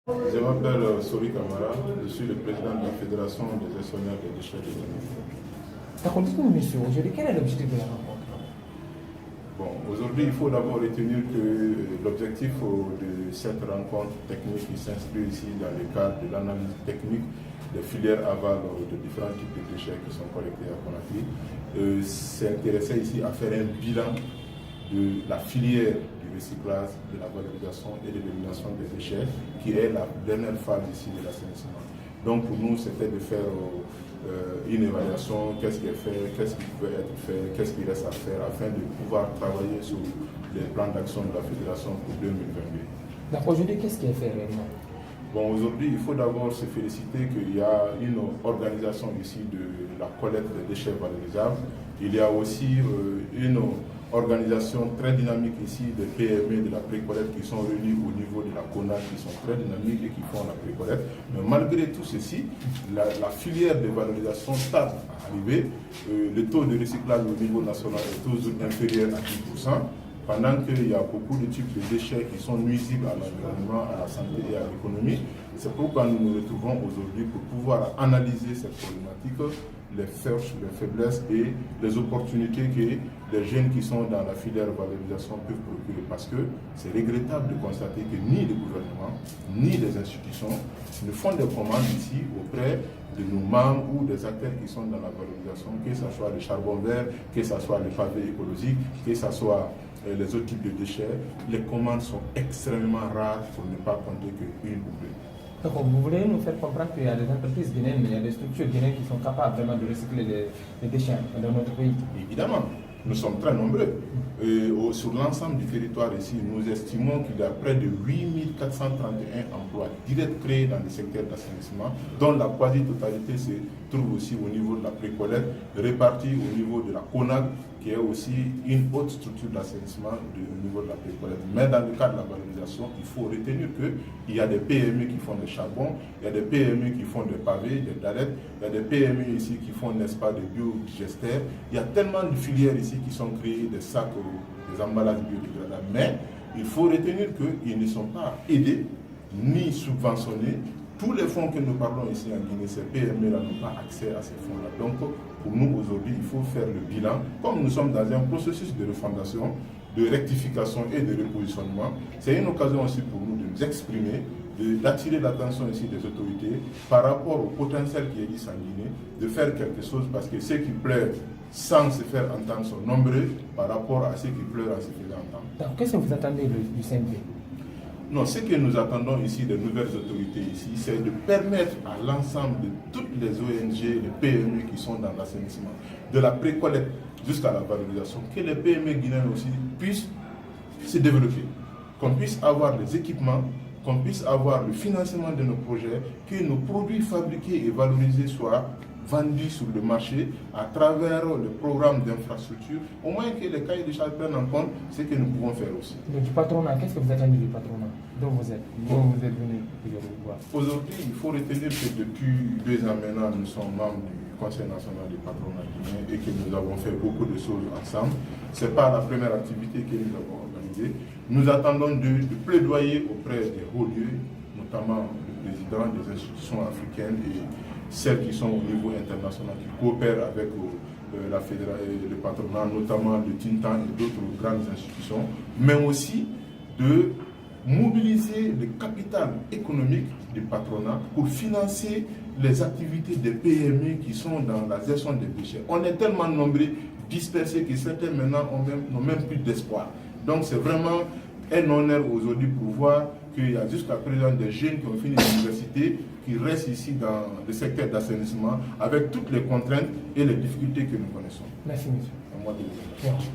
Je m'appelle Sori Kamara, je suis le président de la Fédération des gestionnaires des déchets de Bénin. D'accord, dites-nous, monsieur, aujourd'hui, quel est l'objectif de la rencontre? Bon, aujourd'hui, il faut d'abord retenir que l'objectif de cette rencontre technique qui s'inscrit ici dans le cadre de l'analyse technique des filières aval de différents types de déchets qui sont collectés à Conakry, s'intéressait ici à faire un bilan de la filière du recyclage, de la valorisation et de l'élimination des déchets, qui est la dernière phase ici de l'assainissement. Donc pour nous, c'était de faire une évaluation, qu'est-ce qui est fait, qu'est-ce qui peut être fait, qu'est-ce qui reste à faire, afin de pouvoir travailler sur les plans d'action de la Fédération pour 2022. D'accord, aujourd'hui, qu'est-ce qui est fait réellement? Bon, aujourd'hui, il faut d'abord se féliciter qu'il y a une organisation ici de la collecte des déchets valorisables. Il y a aussi une organisation très dynamique ici des PME de la précollecte qui sont réunis au niveau de la CONAC, qui sont très dynamiques et qui font la précollecte. Mais malgré tout ceci, la filière de valorisation tarde à arriver. Le taux de recyclage au niveau national est toujours inférieur à 10%. Pendant qu'il y a beaucoup de types de déchets qui sont nuisibles à l'environnement, à la santé et à l'économie. C'est pourquoi nous nous retrouvons aujourd'hui pour pouvoir analyser cette problématique, les forces, les faiblesses et les opportunités que les jeunes qui sont dans la filière valorisation peuvent procurer. Parce que c'est regrettable de constater que ni le gouvernement, ni les institutions ne font des commandes ici auprès de nos membres ou des acteurs qui sont dans la valorisation, que ce soit le charbon vert, que ce soit le pavé écologique, que ce soit les autres types de déchets. Les commandes sont extrêmement rares, pour ne pas compter qu'une ou deux. D'accord, vous voulez nous faire comprendre qu'il y a des entreprises guinéennes, il y a des structures guinéennes qui sont capables vraiment de recycler les déchets dans notre pays? Évidemment, nous sommes très nombreux. Sur l'ensemble du territoire ici, nous estimons qu'il y a près de 8431 emplois directs créés dans le secteur d'assainissement, dont la quasi-totalité se trouve aussi au niveau de la précollecte, répartie au niveau de la CONAC, qui est aussi une autre structure d'assainissement au niveau de la précollecte. Mais dans le cadre de la valorisation, il faut retenir qu'il y a des PME qui font des charbons, il y a des PME qui font des pavés, des dallettes, il y a des PME ici qui font, n'est-ce pas, des biodigesteurs. Il y a tellement de filières ici qui sont créées, des sacs, des emballages biodégradables. Mais il faut retenir qu'ils ne sont pas aidés ni subventionnés. Tous les fonds que nous parlons ici en Guinée, ces PME-là n'ont pas accès à ces fonds-là. Donc, pour nous, aujourd'hui, il faut faire le bilan. Comme nous sommes dans un processus de refondation, de rectification et de repositionnement, c'est une occasion aussi pour nous de nous exprimer, d'attirer l'attention ici des autorités par rapport au potentiel qui existe en Guinée, de faire quelque chose parce que ceux qui pleurent sans se faire entendre sont nombreux par rapport à ceux qui pleurent en se faisant entendre. Donc, qu'est-ce que vous attendez du CNV? Non, ce que nous attendons ici des nouvelles autorités ici, c'est de permettre à l'ensemble de toutes les ONG, les PME qui sont dans l'assainissement, de la précollecte jusqu'à la valorisation, que les PME guinéennes aussi puissent se développer, qu'on puisse avoir les équipements, qu'on puisse avoir le financement de nos projets, que nos produits fabriqués et valorisés soient vendus sur le marché à travers le programme d'infrastructure, au moins que les cahiers de charges prennent en compte ce que nous pouvons faire aussi. Donc, du patronat, qu'est-ce que vous attendez du patronat dont vous êtes venu voir? Aujourd'hui, il faut retenir que depuis 2 ans maintenant, nous sommes membres du Conseil national du patronat guinéen et que nous avons fait beaucoup de choses ensemble. Ce n'est pas la première activité que nous avons organisée. Nous attendons de plaidoyer auprès des hauts lieux, notamment le président des institutions africaines et celles qui sont au niveau international, qui coopèrent avec la fédération, le patronat, notamment le Tintan et d'autres grandes institutions, mais aussi de mobiliser le capital économique du patronat pour financer les activités des PME qui sont dans la gestion des déchets. On est tellement nombreux, dispersés, que certains maintenant n'ont même plus d'espoir. Donc c'est vraiment un honneur aujourd'hui pour voir qu'il y a jusqu'à présent des jeunes qui ont fini l'université, qui restent ici dans le secteur d'assainissement avec toutes les contraintes et les difficultés que nous connaissons. Merci, monsieur. À moi de vous remercier.